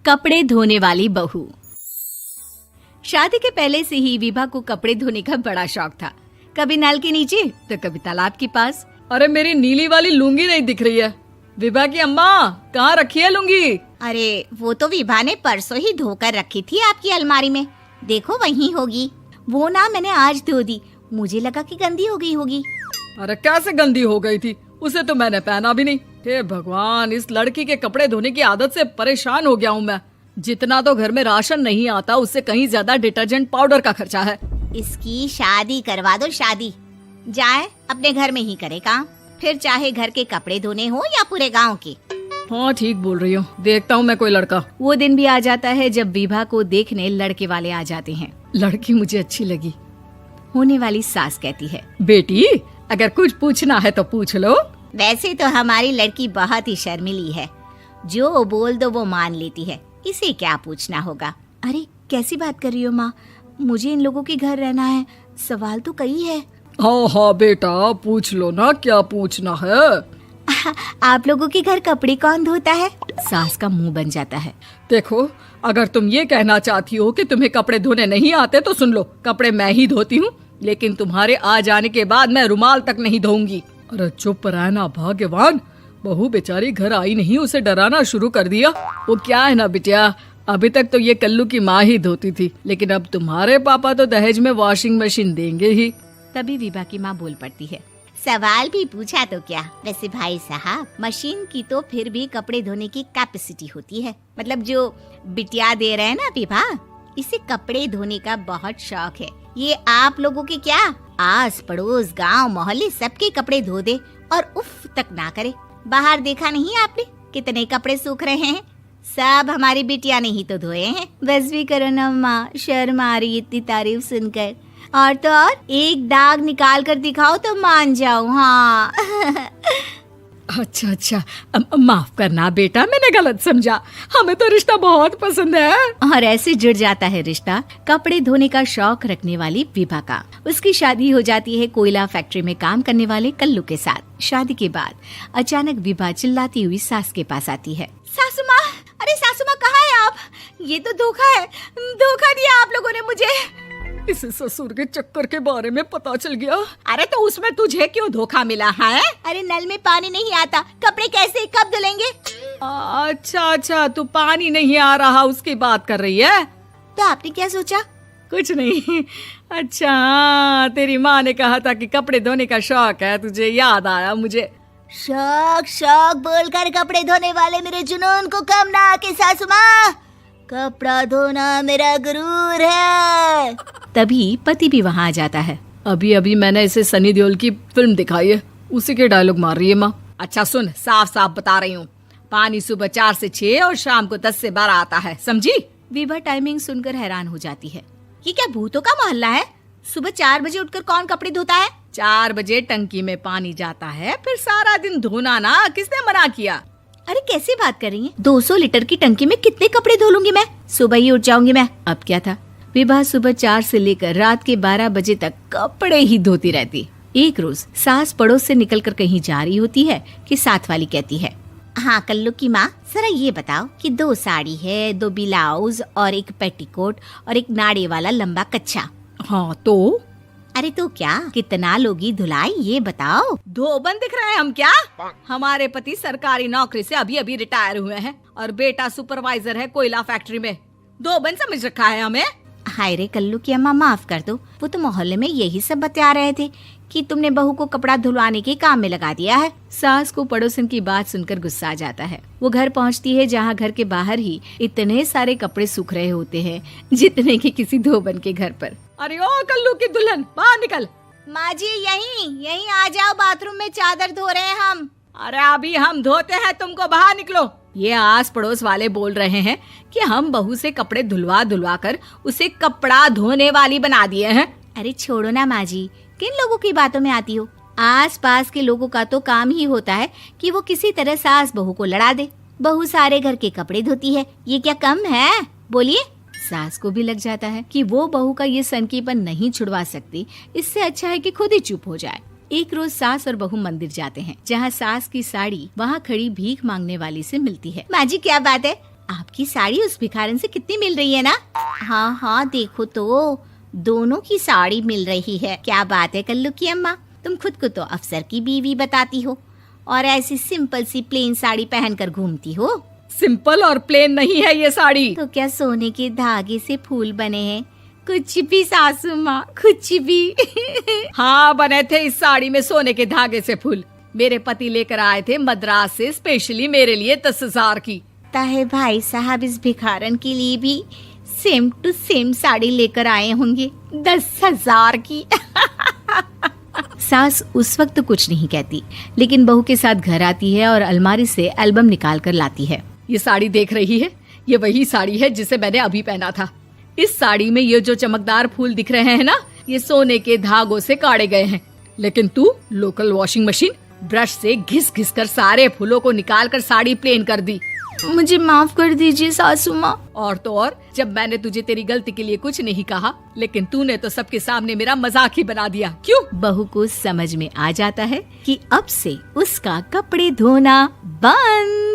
कपड़े धोने वाली बहू। शादी के पहले से ही विभा को कपड़े धोने का बड़ा शौक था। कभी नल के नीचे तो कभी तालाब के पास। अरे मेरी नीली वाली लुंगी नहीं दिख रही है। विभा की अम्मा, कहाँ रखी है लुंगी? अरे वो तो विभा ने परसों ही धोकर रखी थी आपकी अलमारी में, देखो वहीं होगी। वो ना मैंने आज धो दी, मुझे लगा कि गंदी हो गई होगी। अरे कैसे गंदी हो गई थी? उसे तो मैंने पहना भी नहीं। हे भगवान, इस लड़की के कपड़े धोने की आदत से परेशान हो गया हूँ मैं। जितना तो घर में राशन नहीं आता, उससे कहीं ज्यादा डिटर्जेंट पाउडर का खर्चा है। इसकी शादी करवा दो, शादी जाए अपने घर में ही करे काम, फिर चाहे घर के कपड़े धोने हो या पूरे गांव के। हाँ ठीक बोल रही हो, देखता हूँ मैं कोई लड़का। वो दिन भी आ जाता है जब विभा को देखने लड़के वाले आ जाते हैं। लड़की मुझे अच्छी लगी। होने वाली सास कहती है, बेटी अगर कुछ पूछना है तो पूछ लो। वैसे तो हमारी लड़की बहुत ही शर्मीली है, जो बोल दो वो मान लेती है, इसे क्या पूछना होगा। अरे कैसी बात कर रही हो माँ, मुझे इन लोगों के घर रहना है, सवाल तो कई है। हाँ हाँ बेटा, पूछ लो ना, क्या पूछना है। आप लोगों के घर कपड़े कौन धोता है? सास का मुंह बन जाता है। देखो, अगर तुम ये कहना चाहती हो कि तुम्हें कपड़े धोने नहीं आते तो सुन लो, कपड़े मैं ही धोती हूँ, लेकिन तुम्हारे आ जाने के बाद मैं रुमाल तक नहीं धोऊंगी। अरे चुप रहना भाग्यवान, बहू बेचारी घर आई नहीं, उसे डराना शुरू कर दिया। वो क्या है ना बिटिया, अभी तक तो ये कल्लू की माँ ही धोती थी, लेकिन अब तुम्हारे पापा तो दहेज में वॉशिंग मशीन देंगे ही। तभी विभा की माँ बोल पड़ती है, सवाल भी पूछा तो क्या। वैसे भाई साहब, मशीन की तो फिर भी कपड़े धोने की कैपेसिटी होती है। मतलब जो बिटिया दे रहे हैं ना विभा, इसे कपड़े धोने का बहुत शौक है। ये आप लोगों के क्या, आस पड़ोस गांव मोहल्ले सबके कपड़े धो दे और उफ तक ना करे। बाहर देखा नहीं आपने कितने कपड़े सूख रहे हैं? सब हमारी बिटिया ने ही तो धोए हैं। बस भी करो ना माँ, शर्म आ रही इतनी तारीफ सुनकर। और तो और एक दाग निकाल कर दिखाओ तो मान जाओ। हाँ अच्छा, माफ करना बेटा, मैंने गलत समझा। हमें तो रिश्ता बहुत पसंद है। और ऐसे जुड़ जाता है रिश्ता कपड़े धोने का शौक रखने वाली विभा का। उसकी शादी हो जाती है कोयला फैक्ट्री में काम करने वाले कल्लू के साथ। शादी के बाद अचानक विभा चिल्लाती हुई सास के पास आती है। सासू माँ, अरे सासू माँ कहाँ है आप? ये तो धोखा है, धोखा दिया आप लोगों ने मुझे। इसे ससुर के चक्कर के बारे में पता चल गया। अरे तो उसमें तुझे क्यों धोखा मिला है? अरे नल में पानी नहीं आता, कपड़े कैसे कब धुलेंगे? अच्छा, तू पानी नहीं आ रहा उसकी बात कर रही है। तो आपने क्या सोचा? कुछ नहीं। अच्छा, तेरी माँ ने कहा था कि कपड़े धोने का शौक है तुझे, याद आया मुझे। शौक बोलकर कपड़े धोने वाले मेरे जुनून को कम ना आके सासू माँ, कपड़ा धोना मेरा गुरूर है। तभी पति भी वहाँ आ जाता है। अभी मैंने इसे सनी देओल की फिल्म दिखाई है, उसी के डायलॉग मार रही है माँ। अच्छा सुन, साफ बता रही हूँ, पानी सुबह 4 से 6 और शाम को 10 से 12 आता है, समझी? विभा टाइमिंग सुनकर हैरान हो जाती है। ये क्या भूतों का मोहल्ला है? सुबह 4 बजे उठकर कौन कपड़े धोता है? 4 बजे टंकी में पानी जाता है, फिर सारा दिन धोना ना, किसने मना किया? अरे कैसी बात कर रही हैं? 200 लीटर की टंकी में कितने कपड़े धो लूंगी मैं? सुबह ही उठ जाऊंगी मैं। अब क्या था, विभा सुबह 4 से लेकर रात के 12 बजे तक कपड़े ही धोती रहती। एक रोज सास पड़ोस से निकलकर कहीं जा रही होती है कि साथ वाली कहती है, हाँ कल्लू की माँ, जरा ये बताओ कि 2 साड़ी है, 2 ब्लाउज और एक पेटीकोट और एक नाड़े वाला लंबा कच्छा। हाँ तो? अरे तो क्या, कितना लोगी धुलाई ये बताओ। धोबन दिख रहे हैं हम क्या? हमारे पति सरकारी नौकरी से अभी रिटायर हुए हैं और बेटा सुपरवाइजर है कोयला फैक्ट्री में। धोबन समझ रखा है हमें। हाय रे कल्लू की अम्मा, माफ कर दो, वो तो मोहल्ले में यही सब बता रहे थे कि तुमने बहू को कपड़ा धुलवाने के काम में लगा दिया है। सास को पड़ोसन की बात सुनकर गुस्सा आ जाता है। वो घर पहुंचती है जहां घर के बाहर ही इतने सारे कपड़े सूख रहे होते हैं जितने कि किसी धोबन के घर पर। अरे ओ कल्लू की दुल्हन, बाहर निकल। माँ जी यहीं आ जाओ, बाथरूम में चादर धो रहे हैं हम। अरे अभी हम धोते हैं, तुमको बाहर निकलो। ये आस पड़ोस वाले बोल रहे हैं कि हम बहू से कपड़े धुलवा कर उसे कपड़ा धोने वाली बना दिए हैं। अरे छोड़ो ना माँ जी, किन लोगों की बातों में आती हो? आस पास के लोगों का तो काम ही होता है कि वो किसी तरह सास बहू को लड़ा दे। बहू सारे घर के कपड़े धोती है, ये क्या कम है? बोलिए। सास को भी लग जाता है कि वो बहू का ये सनकीपन नहीं छुड़वा सकती, इससे अच्छा है कि खुद ही चुप हो जाए। एक रोज सास और बहू मंदिर जाते हैं, जहाँ सास की साड़ी वहाँ खड़ी भीख मांगने वाली से मिलती है। माँ जी क्या बात है, आपकी साड़ी उस भिखारन से कितनी मिल रही है ना? हाँ हाँ देखो तो, दोनों की साड़ी मिल रही है। क्या बात है कल्लू की अम्मा, तुम खुद को तो अफसर की बीवी बताती हो और ऐसी सिंपल सी प्लेन साड़ी पहनकर घूमती हो। सिंपल और प्लेन नहीं है ये साड़ी। तो क्या सोने के धागे से फूल बने हैं? कुछ भी सासू माँ, कुछ भी। हाँ बने थे इस साड़ी में सोने के धागे से फूल। मेरे पति लेकर आए थे मद्रास से स्पेशली मेरे लिए 10,000 की। ताहे भाई साहब इस भिखारन के लिए भी सेम टू सेम साड़ी लेकर आए होंगे 10,000 की। सास उस वक्त तो कुछ नहीं कहती, लेकिन बहू के साथ घर आती है और अलमारी से एल्बम निकाल कर लाती है। ये साड़ी देख रही है, ये वही साड़ी है जिसे मैंने अभी पहना था। इस साड़ी में ये जो चमकदार फूल दिख रहे हैं ना, ये सोने के धागों से काढ़े गए हैं। लेकिन तू लोकल वॉशिंग मशीन ब्रश से घिस घिस कर सारे फूलों को निकाल कर साड़ी प्लेन कर दी। मुझे माफ कर दीजिए सासू माँ। और तो और, जब मैंने तुझे तेरी गलती के लिए कुछ नहीं कहा, लेकिन तूने तो सबके सामने मेरा मजाक ही बना दिया। क्यों? बहू को समझ में आ जाता है कि अब से उसका कपड़े धोना बंद।